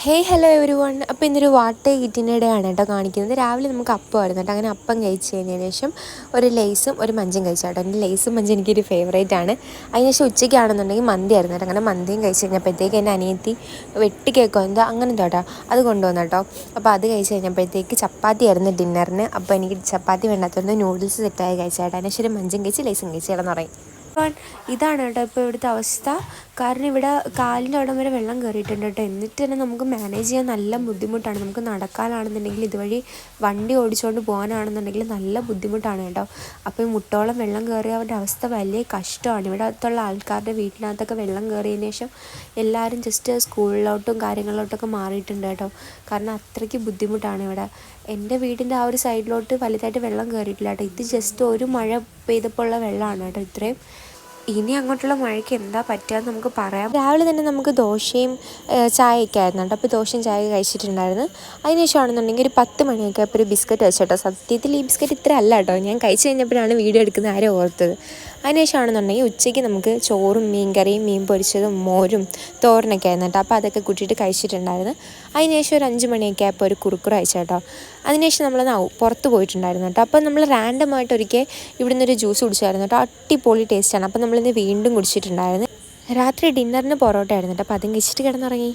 Hello every one. അപ്പോൾ ഇന്നൊരു വാട്ട ഈറ്റിൻ്റെ day ആണ് കേട്ടോ കാണിക്കുന്നത്. രാവിലെ നമുക്ക് അപ്പമായിരുന്നു കേട്ടോ. അങ്ങനെ അപ്പം കഴിച്ച് കഴിഞ്ഞതിന് ശേഷം ഒരു ലേസും ഒരു മഞ്ചും കഴിച്ചു കേട്ടോ. എൻ്റെ ലേസും മഞ്ചും എനിക്കൊരു ഫേവറേറ്റ് ആണ്. അതിനുശേഷം ഉച്ചയ്ക്കാണെന്നുണ്ടെങ്കിൽ മന്തി ആയിരുന്നു കേട്ടോ. അങ്ങനെ മന്തിയും കഴിച്ച് കഴിഞ്ഞപ്പോഴത്തേക്ക് എൻ്റെ അനിയത്തി വെട്ടിക്കേക്കോ എന്തോ അങ്ങനെ കേട്ടോ അത് കൊണ്ടുവന്നു കേട്ടോ. അപ്പോൾ അത് കഴിച്ച് കഴിഞ്ഞപ്പോഴത്തേക്ക് ചപ്പാത്തി ആയിരുന്നു ഡിന്നറിന്. അപ്പോൾ എനിക്ക് ചപ്പാത്തി വേണ്ടാത്തതുകൊണ്ട് നൂഡിൽസ് സെറ്റായി കഴിച്ചു കേട്ടോ. അതിനുശേഷം ഒരു മഞ്ചും കഴിച്ച് ലേസും കഴിച്ച് കിടന്നുറങ്ങി. ഇതാണ് കേട്ടോ ഇപ്പോൾ ഇവിടുത്തെ അവസ്ഥ. കാരണം ഇവിടെ കാലിൻ്റെ അവിടം വരെ വെള്ളം കയറിയിട്ടുണ്ട് കേട്ടോ. എന്നിട്ട് തന്നെ നമുക്ക് മാനേജ് ചെയ്യാൻ നല്ല ബുദ്ധിമുട്ടാണ്. നമുക്ക് നടക്കാനാണെന്നുണ്ടെങ്കിൽ ഇതുവഴി വണ്ടി ഓടിച്ചുകൊണ്ട് പോകാനാണെന്നുണ്ടെങ്കിൽ നല്ല ബുദ്ധിമുട്ടാണ് കേട്ടോ. അപ്പോൾ ഈ മുട്ടോളം വെള്ളം കയറിയവരുടെ അവസ്ഥ വലിയ കഷ്ടമാണ്. ഇവിടെ അടുത്തുള്ള ആൾക്കാരുടെ വീട്ടിനകത്തൊക്കെ വെള്ളം കയറിയതിന് ശേഷം എല്ലാവരും ജസ്റ്റ് സ്കൂളിലോട്ടും കാര്യങ്ങളിലോട്ടൊക്കെ മാറിയിട്ടുണ്ട് കേട്ടോ. കാരണം അത്രയ്ക്ക് ബുദ്ധിമുട്ടാണ് ഇവിടെ. എൻ്റെ വീടിൻ്റെ ആ ഒരു സൈഡിലോട്ട് വലുതായിട്ട് വെള്ളം കയറിയിട്ടില്ല കേട്ടോ. ഇത് ജസ്റ്റ് ഒരു മഴ പെയ്തപ്പോൾ ഉള്ള വെള്ളമാണ് കേട്ടോ ഇത്രയും. ഇനി അങ്ങോട്ടുള്ള മഴയ്ക്ക് എന്താ പറ്റുകയെന്ന് നമുക്ക് പറയാം. രാവിലെ തന്നെ നമുക്ക് ദോശയും ചായയൊക്കെ ആയിരുന്നു കേട്ടോ. അപ്പോൾ ദോശയും ചായ കഴിച്ചിട്ടുണ്ടായിരുന്നു. അതിനുശേഷമാണെന്നുണ്ടെങ്കിൽ ഒരു 10 മണിയൊക്കെ അപ്പോൾ ഒരു ബിസ്ക്കറ്റ് വെച്ചു കേട്ടോ. സത്യത്തിൽ ഈ ബിസ്ക്കറ്റ് ഇത്ര അല്ല കേട്ടോ. ഞാൻ കഴിച്ച് കഴിഞ്ഞപ്പോഴാണ് വീഡിയോ എടുക്കുന്ന ആരും ഓർത്തത്. അതിനുശേഷമാണെന്നുണ്ടെങ്കിൽ ഉച്ചയ്ക്ക് നമുക്ക് ചോറും മീൻകറിയും മീൻ പൊരിച്ചതും മോരും തോരനൊക്കെ ആയിരുന്നു കേട്ടോ. അപ്പോൾ അതൊക്കെ കൂട്ടിയിട്ട് കഴിച്ചിട്ടുണ്ടായിരുന്നു. അതിനുശേഷം ഒരു 5 മണിയൊക്കെ ആയപ്പോൾ ഒരു കുറുക്കുറ് കഴിച്ചു കേട്ടോ. അതിനുശേഷം നമ്മളൊന്ന് പുറത്ത് പോയിട്ടുണ്ടായിരുന്നു കേട്ടോ. അപ്പോൾ നമ്മൾ റാൻഡമായിട്ട് ഒരിക്കൽ ഇവിടെ നിന്നൊരു ജ്യൂസ് കുടിച്ചായിരുന്നു കേട്ടോ. അടിപൊളി ടേസ്റ്റാണ്. അപ്പോൾ നമ്മളിന്ന് വീണ്ടും കുടിച്ചിട്ടുണ്ടായിരുന്നു. രാത്രി ഡിന്നറിന് പൊറോട്ട ആയിരുന്നു കേട്ടോ. അപ്പോൾ അതും കഴിച്ചിട്ട് കിടന്നുറങ്ങി.